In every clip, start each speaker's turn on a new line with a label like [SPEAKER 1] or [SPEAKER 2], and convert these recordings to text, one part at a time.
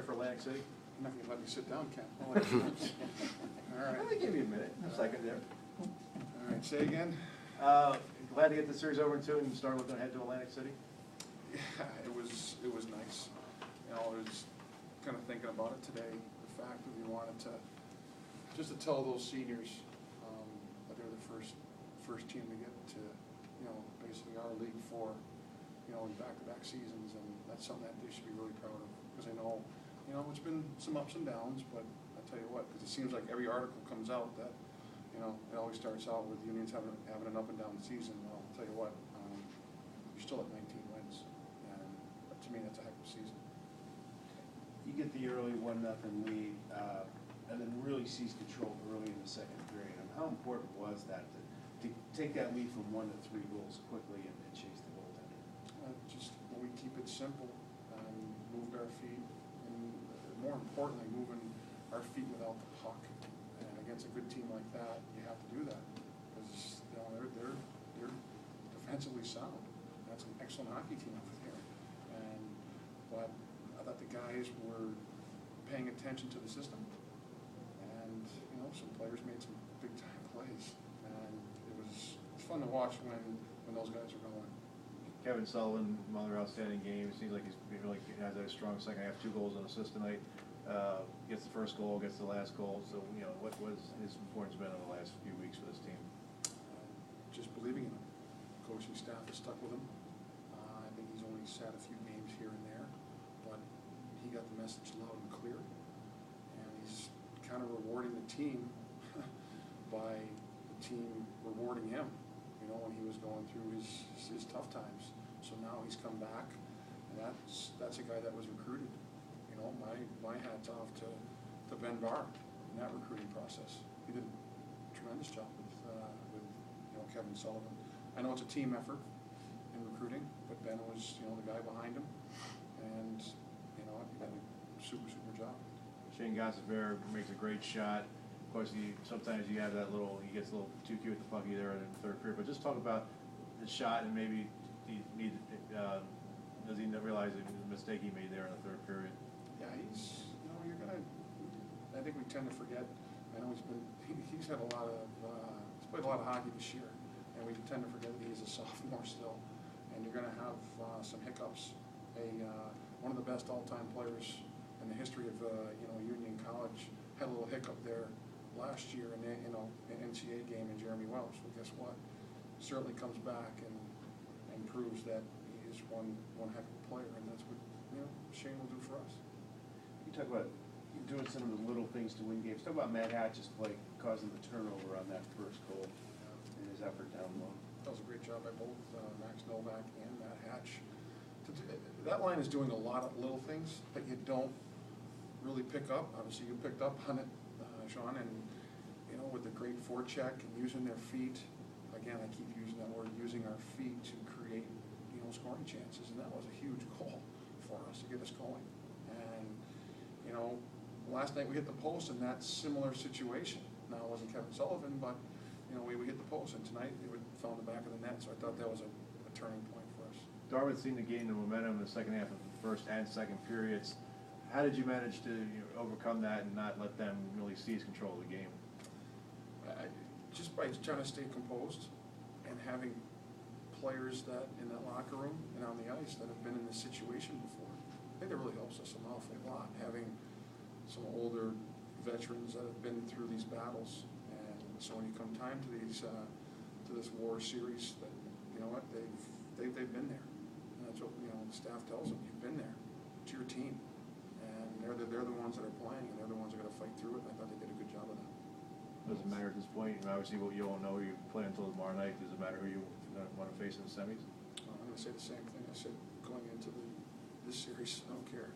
[SPEAKER 1] for Atlantic City?
[SPEAKER 2] You're not gonna let me sit down, Ken. All right.
[SPEAKER 1] Well, they gave me a minute, a second there.
[SPEAKER 2] All right, say again?
[SPEAKER 1] Glad to get the series over to and start looking ahead to Atlantic City.
[SPEAKER 2] Yeah, it was nice. You know, I was kind of thinking about it today, the fact that we wanted to, just to tell those seniors that they're the first team to get to, you know, basically our League 4, you know, in back-to-back seasons, and that's something that they should be really proud of, because I know, you know, it's been some ups and downs, but I tell you what, because it seems like every article comes out that, you know, it always starts out with unions having an up and down season. Well, I'll tell you what, you're still at 19 wins, and to me, that's a heck of a season.
[SPEAKER 3] You get the early 1-0 lead, and then really seize control early in the second period. And how important was that to take that lead from 1 to 3 goals quickly and chase the goaltender?
[SPEAKER 2] Just when we keep it simple, moved our feet, and more importantly, moving our feet without the puck. And against a good team like that, you have to do that, because you know they're defensively sound. That's an excellent hockey team over there. But I thought the guys were paying attention to the system, and you know some players made some big time plays, and it's fun to watch when those guys are going.
[SPEAKER 1] Kevin Sullivan, another outstanding game. It seems like he really has a strong second half, 2 goals and assist tonight. Gets the first goal, gets the last goal. So, you know, what was his importance been over the last few weeks for this team?
[SPEAKER 2] Just believing in him. Coaching staff has stuck with him. I think he's only sat a few games here and there, but he got the message loud and clear, and he's kind of rewarding the team by the team rewarding him, you know, when he was going through his tough times. So now he's come back, and that's a guy that was recruited. You know, my hat's off to Ben Barr in that recruiting process. He did a tremendous job with you know, Kevin Sullivan. I know it's a team effort in recruiting, but Ben was, you know, the guy behind him, and you know, he did a super job.
[SPEAKER 1] Shane Gosselaar makes a great shot. Of course, sometimes you have that little, he gets a little too cute with the puck there in the third period. But just talk about the shot, and maybe does he realize the mistake he made there in the third period?
[SPEAKER 2] Yeah, he's, you know, I think we tend to forget. I know he's had a lot of, he's played a lot of hockey this year, and we tend to forget that he's a sophomore still, and you're going to have some hiccups. One of the best all-time players in the history of you know, Union College had a little hiccup there last year in an NCAA game in Jeremy Welsh. Well, guess what? Certainly comes back and proves that he is one heck of a player, and that's what, you know, Shane will do for us.
[SPEAKER 3] You talk about doing some of the little things to win games. Talk about Matt Hatch's play causing the turnover on that first goal and his effort down low.
[SPEAKER 2] That was a great job by both Max Novak and Matt Hatch. That line is doing a lot of little things that you don't really pick up. Obviously, you picked up on it, Sean, and you know, with the great forecheck and using their feet. Again, I keep using that word, using our feet to create, you know, scoring chances, and that was a huge goal for us to get us going. And you know, last night we hit the post in that similar situation. Now it wasn't Kevin Sullivan, but you know, we hit the post, and tonight it fell in the back of the net. So I thought that was a turning point for us.
[SPEAKER 1] Dartmouth seemed to gain the momentum in the second half of the first and second periods. How did you manage to overcome that and not let them really seize control of the game?
[SPEAKER 2] Just by trying to stay composed and having players that in that locker room and on the ice that have been in this situation before. I think that really helps us an awful lot, having some older veterans that have been through these battles. And so when you come time to these to this war series, that you know what, they've been there. And that's what, you know, the staff tells them, you've been there. It's your team. And they're the ones that are playing, and they're the ones that are going to fight through it. And I thought they did a good job of that.
[SPEAKER 1] Doesn't matter at this point. Obviously, you won't know who you play until tomorrow night. Does it matter who you want to face in the semis?
[SPEAKER 2] I'm going to say the same thing I said going into this series. I don't care.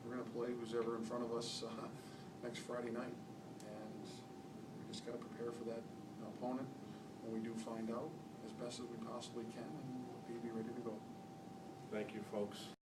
[SPEAKER 2] We're going to play who's ever in front of us next Friday night, and we just got to prepare for that opponent when we do find out as best as we possibly can, and be ready to go.
[SPEAKER 4] Thank you, folks.